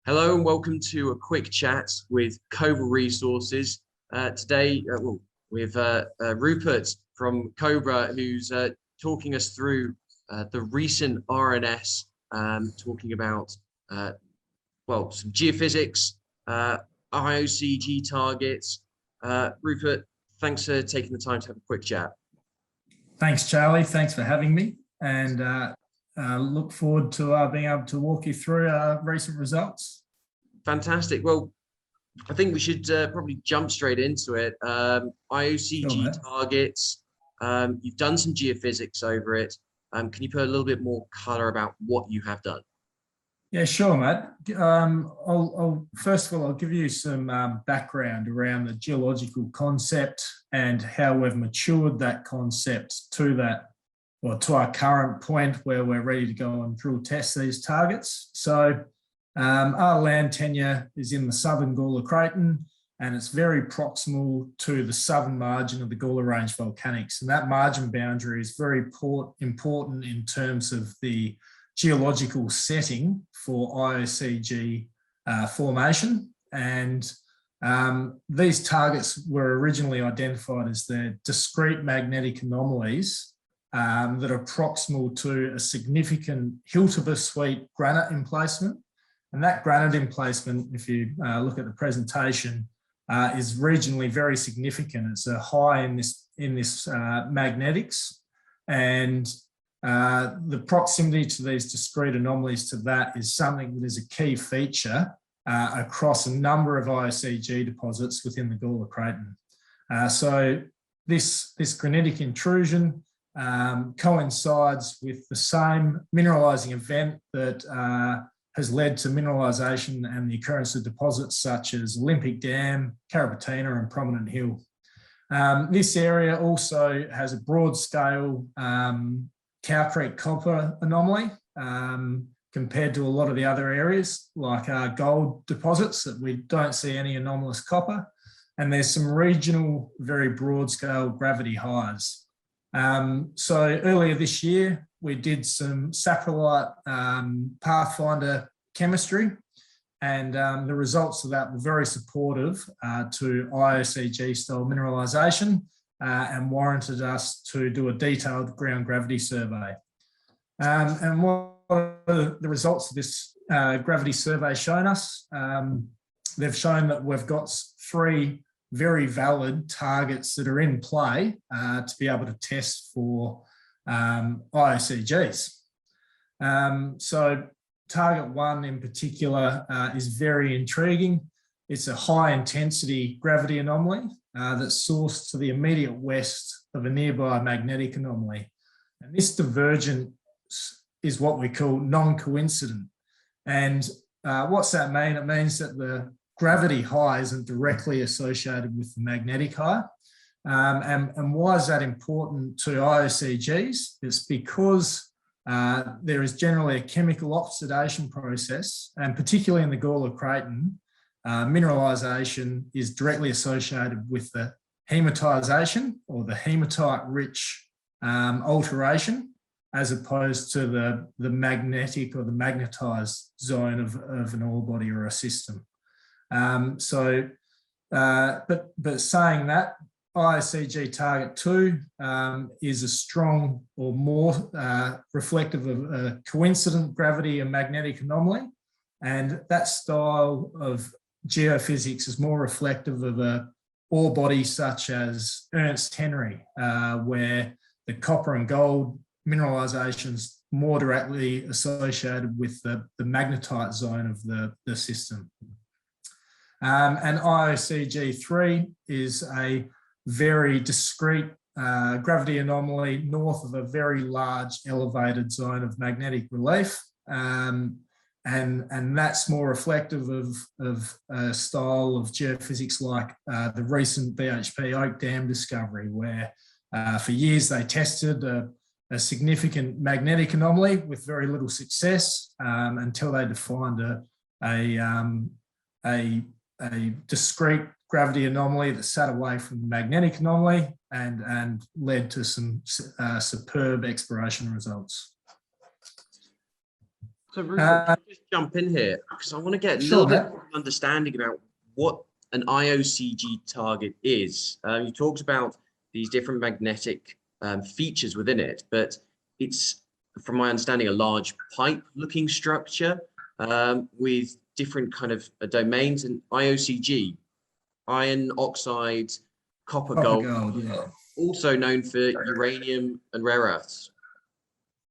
Hello and welcome to a quick chat with Cobra Resources. Today, with Rupert from Cobra, who's talking us through the recent RNS, talking about some geophysics, IOCG targets. Rupert, thanks for taking the time to have a quick chat. Thanks, Charlie. Thanks for having me, and look forward to being able to walk you through recent results. Fantastic. Well, I think we should probably jump straight into it. IOCG targets, you've done some geophysics over it. Can you put a little bit more color about what you have done? Yeah, sure, mate. First of all, I'll give you some background around the geological concept and how we've matured that concept to our current point where we're ready to go and drill test these targets. So our land tenure is in the southern Gawler Craton, and it's very proximal to the southern margin of the Gawler Range volcanics. And that margin boundary is very important in terms of the geological setting for IOCG formation. And these targets were originally identified as the discrete magnetic anomalies that are proximal to a significant hill-to-the-suite granite emplacement. And that granite emplacement, if you look at the presentation, is regionally very significant. It's a high in this magnetics, and the proximity to these discrete anomalies to that is something that is a key feature across a number of IOCG deposits within the Gawler Craton. So this granitic intrusion coincides with the same mineralising event that has led to mineralisation and the occurrence of deposits such as Olympic Dam, Carrapateena and Prominent Hill. This area also has a broad scale Cow Creek copper anomaly compared to a lot of the other areas like gold deposits that we don't see any anomalous copper. And there's some regional, very broad scale gravity highs. So earlier this year, we did some saprolite pathfinder chemistry, and the results of that were very supportive to IOCG style mineralisation and warranted us to do a detailed ground gravity survey. And what the results of this gravity survey shown us? They've shown that we've got 3 very valid targets that are in play to be able to test for IOCGs. So target 1 in particular is very intriguing. It's a high intensity gravity anomaly that's sourced to the immediate west of a nearby magnetic anomaly. And this divergence is what we call non-coincident. And what's that mean? It means that the gravity high isn't directly associated with the magnetic high. And why is that important to IOCGs? It's because there is generally a chemical oxidation process, and particularly in the Gawler Craton, mineralisation is directly associated with the hematization or the hematite-rich alteration, as opposed to the magnetic or the magnetised zone of an ore body or a system. But saying that, IOCG target 2 is a strong or more reflective of a coincident gravity and magnetic anomaly. And that style of geophysics is more reflective of a ore body such as Ernst Henry, where the copper and gold mineralisation's more directly associated with the magnetite zone of the system. And IOCG3 is a very discrete gravity anomaly north of a very large elevated zone of magnetic relief. And that's more reflective of a style of geophysics like the recent BHP Oak Dam discovery, where for years they tested a significant magnetic anomaly with very little success until they defined a discrete gravity anomaly that sat away from the magnetic anomaly and led to some superb exploration results. So Rupert, can I just jump in here because I want to get a little Sure, bit Matt. of understanding about what an IOCG target is. You talked about these different magnetic features within it, but it's, from my understanding, a large pipe-looking structure with different kind of domains. And IOCG, iron oxide, copper Copper gold, gold, yeah. also known for uranium and rare earths.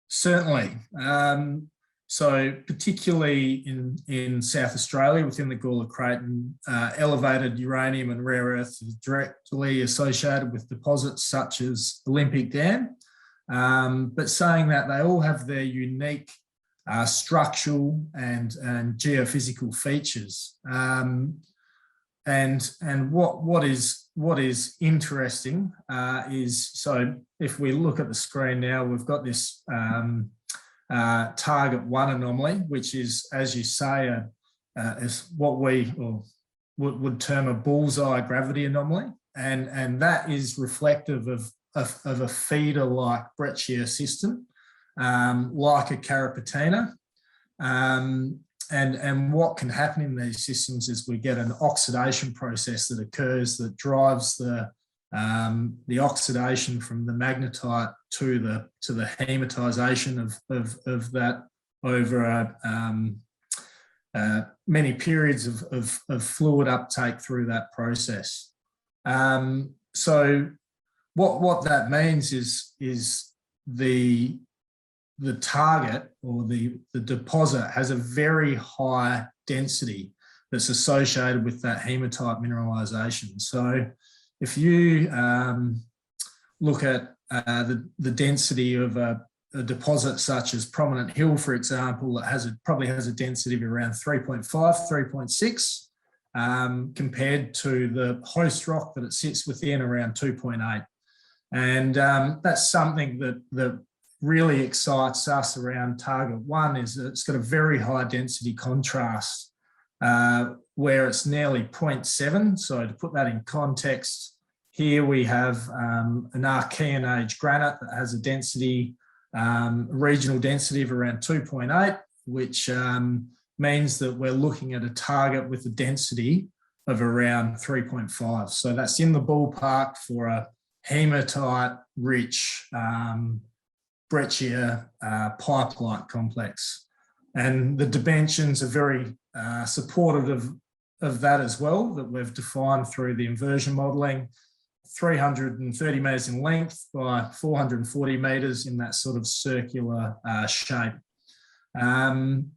Certainly. So particularly in South Australia, within the Gawler Craton, elevated uranium and rare earths is directly associated with deposits such as Olympic Dam. But saying that, they all have their unique structural and geophysical features. And what is interesting is, so if we look at the screen now, we've got this target 1 anomaly, which is, as you say, is what we would term a bullseye gravity anomaly, and that is reflective of a feeder-like breccia system, like a Carapatina. And what can happen in these systems is we get an oxidation process that occurs that drives the oxidation from the magnetite to the hematization of that over many periods of fluid uptake through that process. So what that means is the target or the deposit has a very high density that's associated with that hematite mineralization. So if you look at the density of a deposit such as Prominent Hill, for example, that probably has a density of around 3.5, 3.6, compared to the host rock that it sits within around 2.8. And that's something that really excites us around target 1, is that it's got a very high density contrast where it's nearly 0.7. So to put that in context, here we have an Archean age granite that has a density, regional density of around 2.8, which means that we're looking at a target with a density of around 3.5. So that's in the ballpark for a hematite-rich breccia pipe-like complex. And the dimensions are very supportive of that as well, that we've defined through the inversion modelling. 330 metres in length by 440 metres in that sort of circular shape. And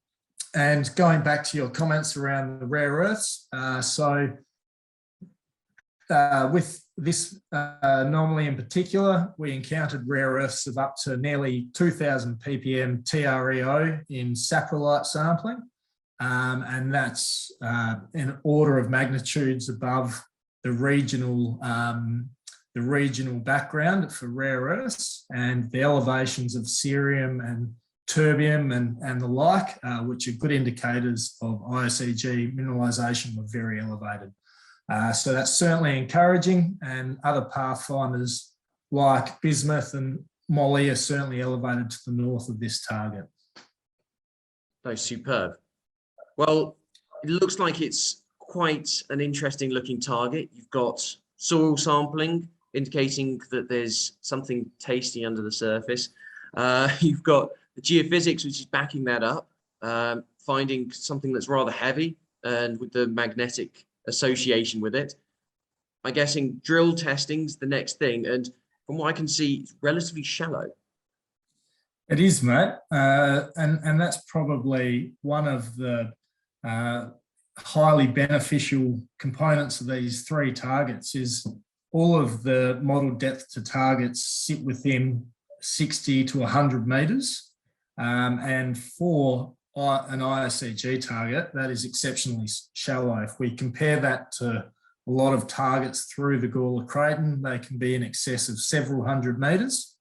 going back to your comments around the rare earths, with this anomaly in particular, we encountered rare earths of up to nearly 2,000 ppm TREO in saprolite sampling, and that's an order of magnitudes above the regional background for rare earths, and the elevations of cerium and terbium and the like, which are good indicators of IOCG mineralisation, were very elevated. So that's certainly encouraging, and other pathfinders like bismuth and moly are certainly elevated to the north of this target. Oh, superb. Well, it looks like it's quite an interesting looking target. You've got soil sampling indicating that there's something tasty under the surface. You've got the geophysics, which is backing that up, finding something that's rather heavy and with the magnetic association with it. I'm guessing drill testing's the next thing, and from what I can see, it's relatively shallow. It is, Matt, and that's probably one of the highly beneficial components of these 3 targets. Is all of the model depth to targets sit within 60 to 100 metres, and for an IOCG target, that is exceptionally shallow. If we compare that to a lot of targets through the Gawler Craton, they can be in excess of several hundred metres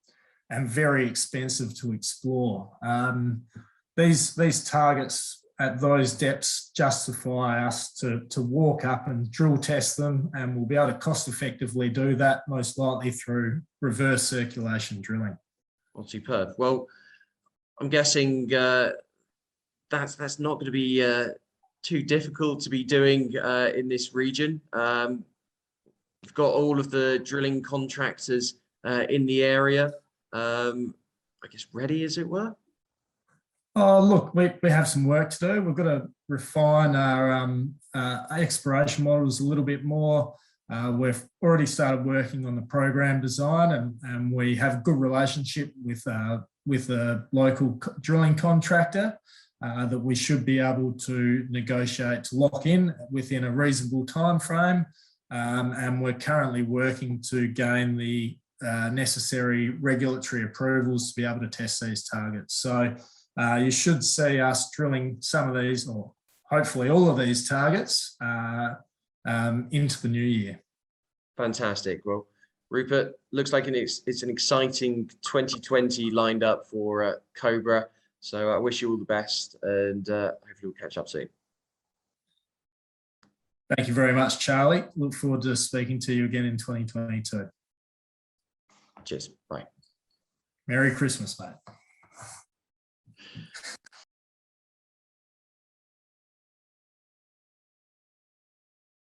and very expensive to explore. These targets at those depths justify us to walk up and drill test them, and we'll be able to cost effectively do that most likely through reverse circulation drilling. Well, superb. Well, I'm guessing that's not going to be too difficult to be doing in this region. We've got all of the drilling contractors in the area, I guess ready, as it were. Oh, look, we have some work to do. We've got to refine our exploration models a little bit more. We've already started working on the program design, and we have a good relationship with a local drilling contractor that we should be able to negotiate to lock in within a reasonable time frame. And we're currently working to gain the necessary regulatory approvals to be able to test these targets. So you should see us drilling some of these, or hopefully all of these targets into the new year. Fantastic. Well, Rupert, looks like it's an exciting 2020 lined up for Cobra. So I wish you all the best, and hopefully we'll catch up soon. Thank you very much, Charlie. Look forward to speaking to you again in 2022. Cheers. Bye. Merry Christmas, mate.